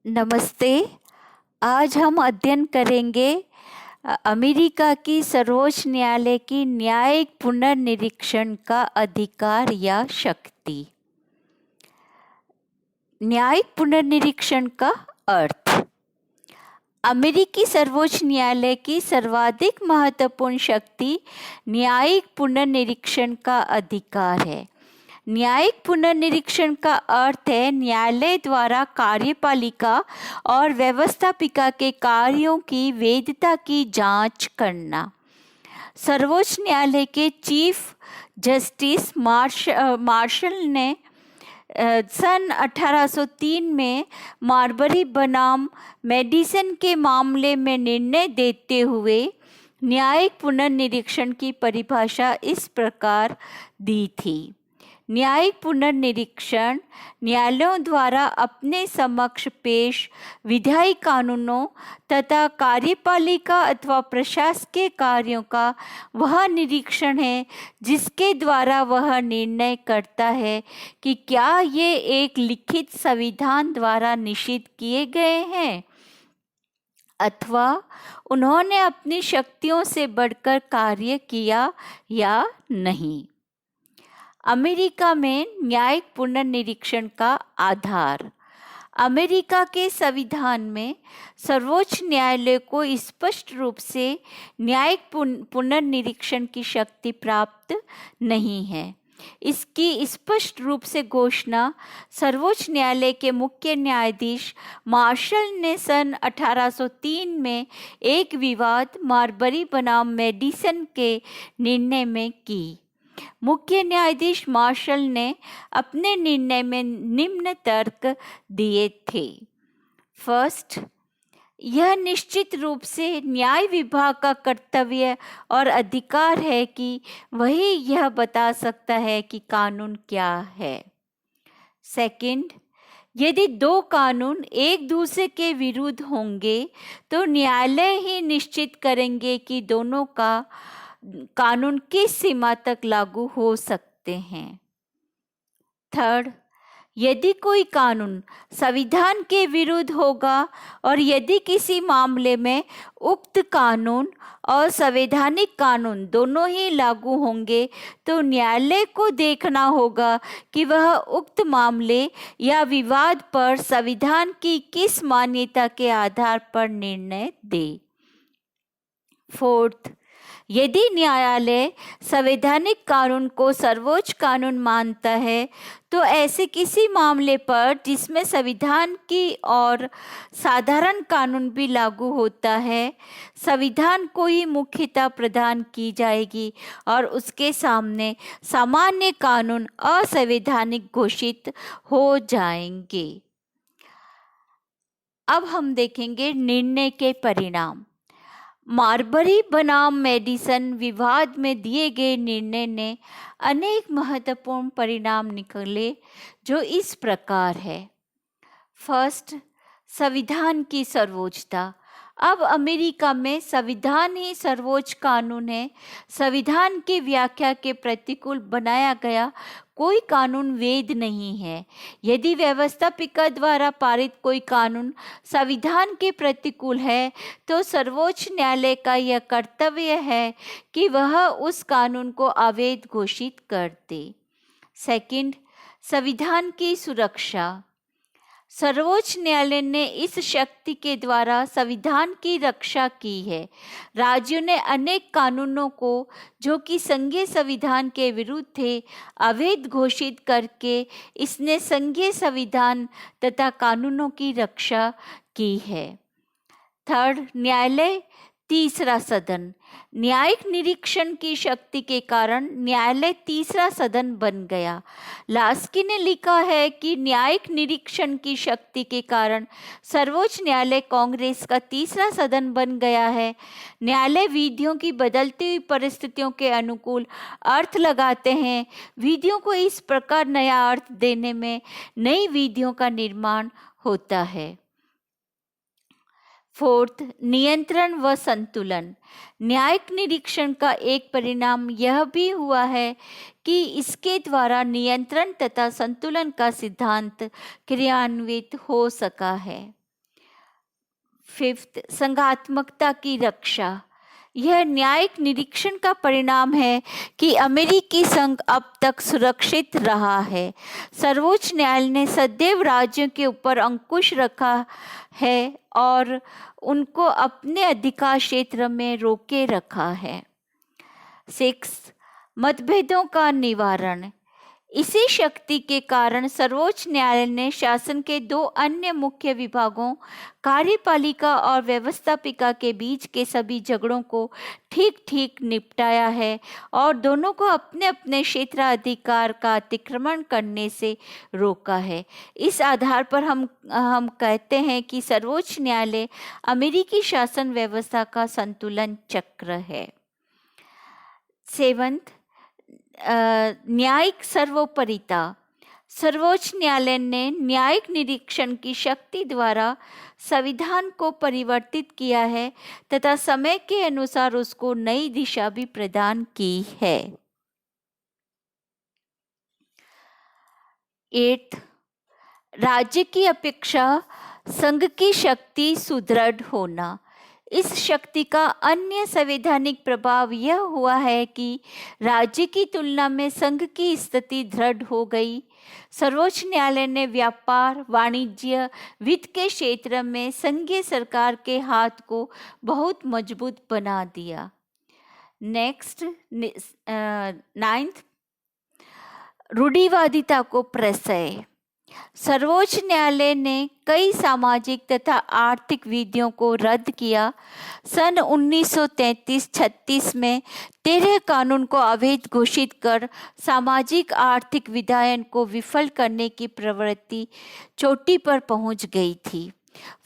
नमस्ते। आज हम अध्ययन करेंगे अमेरिका की सर्वोच्च न्यायालय की न्यायिक पुनर्निरीक्षण का अधिकार या शक्ति। न्यायिक पुनर्निरीक्षण का अर्थ। अमेरिकी सर्वोच्च न्यायालय की सर्वाधिक महत्वपूर्ण शक्ति न्यायिक पुनर्निरीक्षण का अधिकार है। न्यायिक पुनर्निरीक्षण का अर्थ है न्यायालय द्वारा कार्यपालिका और व्यवस्थापिका के कार्यों की वैधता की जांच करना। सर्वोच्च न्यायालय के चीफ जस्टिस मार्शल ने सन 1803 में मार्बरी बनाम मेडिसन के मामले में निर्णय देते हुए न्यायिक पुनर्निरीक्षण की परिभाषा इस प्रकार दी थी। न्यायिक पुनर्निरीक्षण न्यायालयों द्वारा अपने समक्ष पेश विधायी कानूनों तथा कार्यपालिका अथवा प्रशासकीय कार्यों का वह निरीक्षण है जिसके द्वारा वह निर्णय करता है कि क्या ये एक लिखित संविधान द्वारा निश्चित किए गए हैं अथवा उन्होंने अपनी शक्तियों से बढ़कर कार्य किया या नहीं। अमेरिका में न्यायिक पुनर्निरीक्षण का आधार। अमेरिका के संविधान में सर्वोच्च न्यायालय को स्पष्ट रूप से न्यायिक पुनर्निरीक्षण की शक्ति प्राप्त नहीं है। इसकी स्पष्ट रूप से घोषणा सर्वोच्च न्यायालय के मुख्य न्यायाधीश मार्शल ने सन 1803 में एक विवाद मार्बरी बनाम मेडिसन के निर्णय में की। मुख्य न्यायाधीश मार्शल ने अपने निर्णय में निम्न तर्क दिए थे। फर्स्ट, यह निश्चित रूप से न्याय विभाग का कर्तव्य और अधिकार है कि वही यह बता सकता है कि कानून क्या है। सेकंड, यदि दो कानून एक दूसरे के विरुद्ध होंगे तो न्यायालय ही निश्चित करेंगे कि दोनों का कानून किस सीमा तक लागू हो सकते हैं। थर्ड, यदि कोई कानून संविधान के विरुद्ध होगा और यदि किसी मामले में उक्त कानून और संवैधानिक कानून दोनों ही लागू होंगे तो न्यायालय को देखना होगा कि वह उक्त मामले या विवाद पर संविधान की किस मान्यता के आधार पर निर्णय दे। फोर्थ, यदि न्यायालय संवैधानिक कानून को सर्वोच्च कानून मानता है तो ऐसे किसी मामले पर जिसमें संविधान की और साधारण कानून भी लागू होता है, संविधान को ही मुख्यता प्रदान की जाएगी और उसके सामने सामान्य कानून असंवैधानिक घोषित हो जाएंगे। अब हम देखेंगे निर्णय के परिणाम। मार्बरी बनाम मेडिसन विवाद में दिए गए निर्णय ने अनेक महत्वपूर्ण परिणाम निकले जो इस प्रकार है। फर्स्ट, संविधान की सर्वोच्चता। अब अमेरिका में संविधान ही सर्वोच्च कानून है। संविधान की व्याख्या के प्रतिकूल बनाया गया कोई कानून वैध नहीं है। यदि व्यवस्थापिका द्वारा पारित कोई कानून संविधान के प्रतिकूल है तो सर्वोच्च न्यायालय का यह कर्तव्य है कि वह उस कानून को अवैध घोषित कर दे। सेकंड, संविधान की सुरक्षा। सर्वोच्च न्यायालय ने इस शक्ति के द्वारा संविधान की रक्षा की है। राज्यों ने अनेक कानूनों को जो कि संघीय संविधान के विरुद्ध थे अवैध घोषित करके इसने संघीय संविधान तथा कानूनों की रक्षा की है। थर्ड, न्यायालय तीसरा सदन। न्यायिक निरीक्षण की शक्ति के कारण न्यायालय तीसरा सदन बन गया। लास्की ने लिखा है कि न्यायिक निरीक्षण की शक्ति के कारण सर्वोच्च न्यायालय कांग्रेस का तीसरा सदन बन गया है। न्यायालय विधियों की बदलती हुई परिस्थितियों के अनुकूल अर्थ लगाते हैं। विधियों को इस प्रकार नया अर्थ देने में नई विधियों का निर्माण होता है। फोर्थ, नियंत्रण व संतुलन। न्यायिक निरीक्षण का एक परिणाम यह भी हुआ है कि इसके द्वारा नियंत्रण तथा संतुलन का सिद्धांत क्रियान्वित हो सका है। फिफ्थ, संघात्मकता की रक्षा। यह न्यायिक निरीक्षण का परिणाम है कि अमेरिकी संघ अब तक सुरक्षित रहा है। सर्वोच्च न्यायालय ने सदैव राज्यों के ऊपर अंकुश रखा है और उनको अपने अधिकार क्षेत्र में रोके रखा है। 6, मतभेदों का निवारण। इसी शक्ति के कारण सर्वोच्च न्यायालय ने शासन के 2 अन्य मुख्य विभागों, कार्यपालिका और व्यवस्थापिका के बीच के सभी झगड़ों को ठीक ठीक निपटाया है और दोनों को अपने अपने क्षेत्राधिकार का अतिक्रमण करने से रोका है। इस आधार पर हम कहते हैं कि सर्वोच्च न्यायालय अमेरिकी शासन व्यवस्था का संतुलन चक्र है। 7, न्यायिक सर्वोपरिता। सर्वोच्च न्यायालय ने न्यायिक निरीक्षण की शक्ति द्वारा संविधान को परिवर्तित किया है तथा समय के अनुसार उसको नई दिशा भी प्रदान की है। 8, राज्य की अपेक्षा संघ की शक्ति सुदृढ़ होना। इस शक्ति का अन्य संवैधानिक प्रभाव यह हुआ है कि राज्य की तुलना में संघ की स्थिति दृढ़ हो गई। सर्वोच्च न्यायालय ने व्यापार, वाणिज्य, वित्त के क्षेत्र में संघीय सरकार के हाथ को बहुत मजबूत बना दिया। नेक्स्ट, 9th, रूढ़िवादिता को प्रशय। सर्वोच्च न्यायालय ने कई सामाजिक तथा आर्थिक विधियों को रद्द किया। सन 1933-36 में 13 कानून को अवैध घोषित कर सामाजिक आर्थिक विधायन को विफल करने की प्रवृत्ति चोटी पर पहुंच गई थी।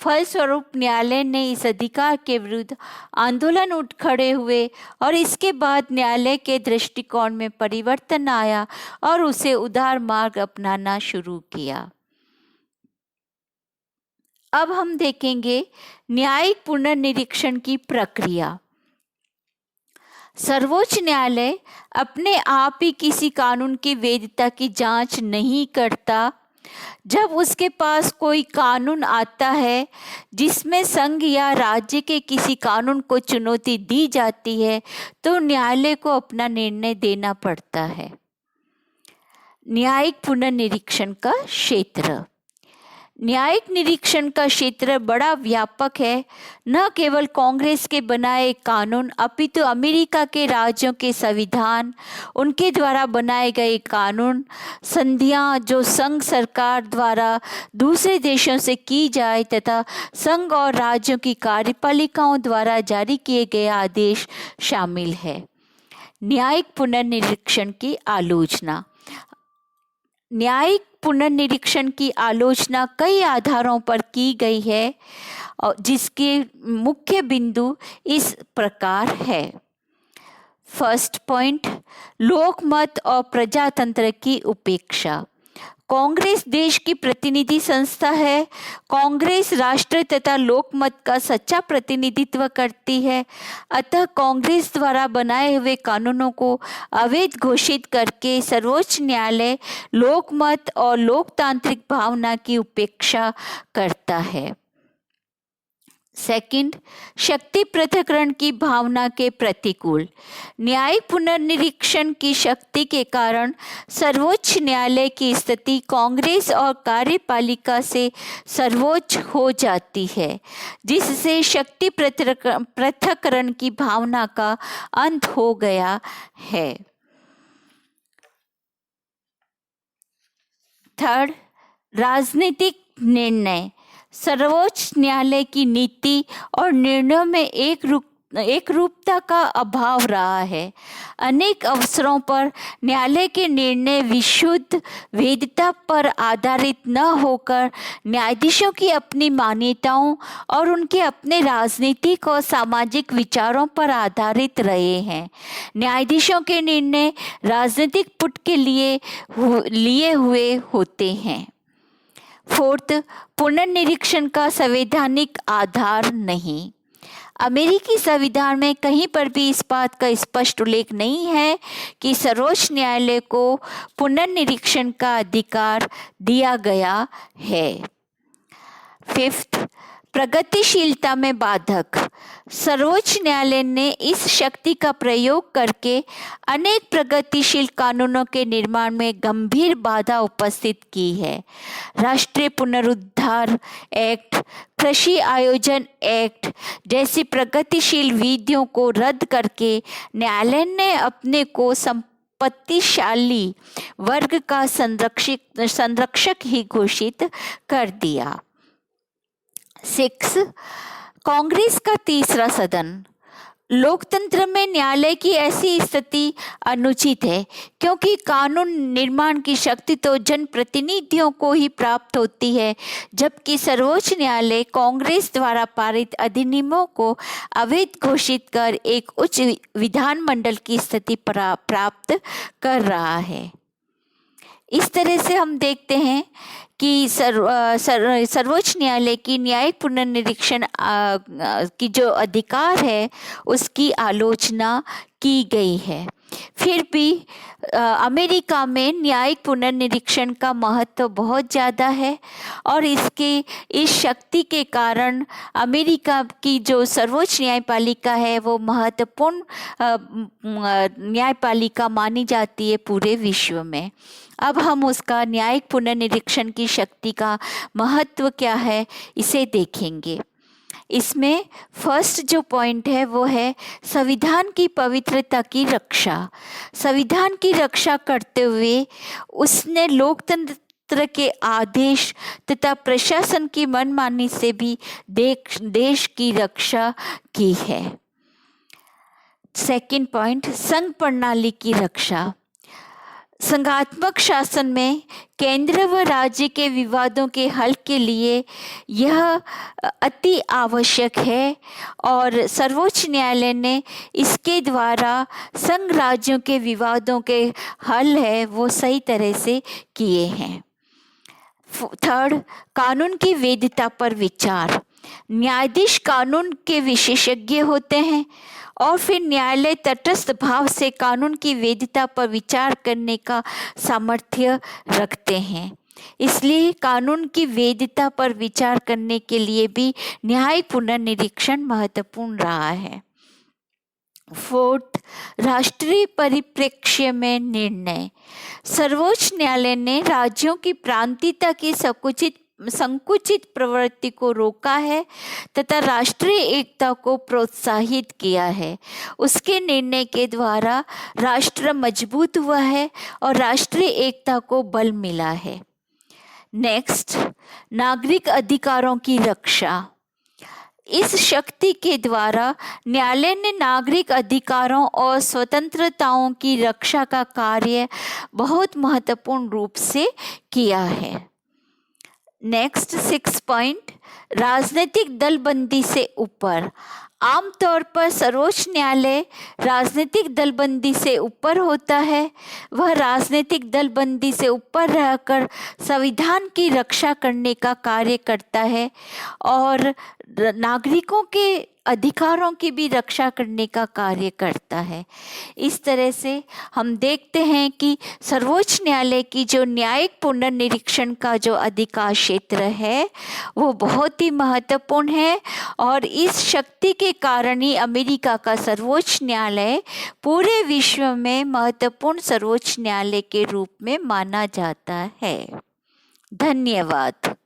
फलस्वरूप न्यायालय ने इस अधिकार के विरुद्ध आंदोलन उठ खड़े हुए और इसके बाद न्यायालय के दृष्टिकोण में परिवर्तन आया और उसे उदार मार्ग अपनाना शुरू किया। अब हम देखेंगे न्यायिक पुनर्निरीक्षण की प्रक्रिया। सर्वोच्च न्यायालय अपने आप ही किसी कानून की वैधता की जांच नहीं करता। जब उसके पास कोई कानून आता है जिसमें संघ या राज्य के किसी कानून को चुनौती दी जाती है तो न्यायालय को अपना निर्णय देना पड़ता है। न्यायिक पुनर्निरीक्षण का क्षेत्र। न्यायिक निरीक्षण का क्षेत्र बड़ा व्यापक है। न केवल कांग्रेस के बनाए कानून अपितु अमेरिका के राज्यों के संविधान, उनके द्वारा बनाए गए कानून, संधियां जो संघ सरकार द्वारा दूसरे देशों से की जाए तथा संघ और राज्यों की कार्यपालिकाओं द्वारा जारी किए गए आदेश शामिल है। न्यायिक पुनर्निरीक्षण की आलोचना। न्यायिक पुनर्निरीक्षण की आलोचना कई आधारों पर की गई है और जिसके मुख्य बिंदु इस प्रकार है। फर्स्ट पॉइंट, लोकमत और प्रजातंत्र की उपेक्षा। कांग्रेस देश की प्रतिनिधि संस्था है। कांग्रेस राष्ट्र तथा लोकमत का सच्चा प्रतिनिधित्व करती है। अतः कांग्रेस द्वारा बनाए हुए कानूनों को अवैध घोषित करके सर्वोच्च न्यायालय लोकमत और लोकतांत्रिक भावना की उपेक्षा करता है। सेकंड, शक्ति पृथक्करण की भावना के प्रतिकूल। न्यायिक पुनर्निरीक्षण की शक्ति के कारण सर्वोच्च न्यायालय की स्थिति कांग्रेस और कार्यपालिका से सर्वोच्च हो जाती है, जिससे शक्ति पृथक्करण की भावना का अंत हो गया है। थर्ड, राजनीतिक निर्णय। सर्वोच्च न्यायालय की नीति और निर्णयों में एक रूपता का अभाव रहा है। अनेक अवसरों पर न्यायालय के निर्णय विशुद्ध वैधता पर आधारित न होकर न्यायाधीशों की अपनी मान्यताओं और उनके अपने राजनीतिक और सामाजिक विचारों पर आधारित रहे हैं। न्यायाधीशों के निर्णय राजनीतिक पुट के लिए हुए होते हैं। फोर्थ, पुनर्निरीक्षण का संवैधानिक आधार नहीं। अमेरिकी संविधान में कहीं पर भी इस बात का स्पष्ट उल्लेख नहीं है कि सर्वोच्च न्यायालय को पुनर्निरीक्षण का अधिकार दिया गया है। फिफ्थ, प्रगतिशीलता में बाधक। सर्वोच्च न्यायालय ने इस शक्ति का प्रयोग करके अनेक प्रगतिशील कानूनों के निर्माण में गंभीर बाधा उपस्थित की है। राष्ट्रीय पुनरुद्धार एक्ट, कृषि आयोजन एक्ट जैसी प्रगतिशील विधियों को रद्द करके न्यायालय ने अपने को संपत्तिशाली वर्ग का संरक्षक ही घोषित कर दिया। 6. कांग्रेस का तीसरा सदन। लोकतंत्र में न्यायालय की ऐसी स्थिति अनुचित है, क्योंकि कानून निर्माण की शक्ति तो जनप्रतिनिधियों को ही प्राप्त होती है, जबकि सर्वोच्च न्यायालय कांग्रेस द्वारा पारित अधिनियमों को अवैध घोषित कर एक उच्च विधानमंडल की स्थिति प्राप्त कर रहा है। इस तरह से हम देखते हैं कि सर्वोच्च न्यायालय की न्यायिक पुनर्निरीक्षण की जो अधिकार है उसकी आलोचना की गई है। फिर भी अमेरिका में न्यायिक पुनर्निरीक्षण का महत्व बहुत ज़्यादा है और इस शक्ति के कारण अमेरिका की जो सर्वोच्च न्यायपालिका है वो महत्वपूर्ण न्यायपालिका मानी जाती है पूरे विश्व में। अब हम उसका न्यायिक पुनर्निरीक्षण की शक्ति का महत्व क्या है इसे देखेंगे। इसमें फर्स्ट जो पॉइंट है वो है संविधान की पवित्रता की रक्षा। संविधान की रक्षा करते हुए उसने लोकतंत्र के आदेश तथा प्रशासन की मनमानी से भी देश की रक्षा की है। सेकंड पॉइंट, संघ प्रणाली की रक्षा। संघात्मक शासन में केंद्र व राज्य के विवादों के हल के लिए यह अति आवश्यक है और सर्वोच्च न्यायालय ने इसके द्वारा संघ राज्यों के विवादों के हल है वो सही तरह से किए हैं। थर्ड, कानून की वैधता पर विचार। न्यायाधीश कानून के विशेषज्ञ होते हैं और फिर न्यायालय तटस्थ भाव से कानून की वैधता पर विचार करने का सामर्थ्य रखते हैं। इसलिए कानून की वैधता पर विचार करने के लिए भी न्यायिक पुनर्निरीक्षण महत्वपूर्ण रहा है। फोर्थ, राष्ट्रीय परिप्रेक्ष्य में निर्णय। सर्वोच्च न्यायालय ने राज्यों की प्रांतीयता की संकुचित प्रवृत्ति को रोका है तथा राष्ट्रीय एकता को प्रोत्साहित किया है। उसके निर्णय के द्वारा राष्ट्र मजबूत हुआ है और राष्ट्रीय एकता को बल मिला है। नेक्स्ट, नागरिक अधिकारों की रक्षा। इस शक्ति के द्वारा न्यायालय ने नागरिक अधिकारों और स्वतंत्रताओं की रक्षा का कार्य बहुत महत्वपूर्ण रूप से किया है। नेक्स्ट 6 पॉइंट, राजनीतिक दलबंदी से ऊपर। आमतौर पर सर्वोच्च न्यायालय राजनीतिक दलबंदी से ऊपर होता है। वह राजनीतिक दलबंदी से ऊपर रहकर संविधान की रक्षा करने का कार्य करता है और नागरिकों के अधिकारों की भी रक्षा करने का कार्य करता है। इस तरह से हम देखते हैं कि सर्वोच्च न्यायालय की जो न्यायिक पुनर्निरीक्षण का जो अधिकार क्षेत्र है वो बहुत ही महत्वपूर्ण है और इस शक्ति के कारण ही अमेरिका का सर्वोच्च न्यायालय पूरे विश्व में महत्वपूर्ण सर्वोच्च न्यायालय के रूप में माना जाता है। धन्यवाद।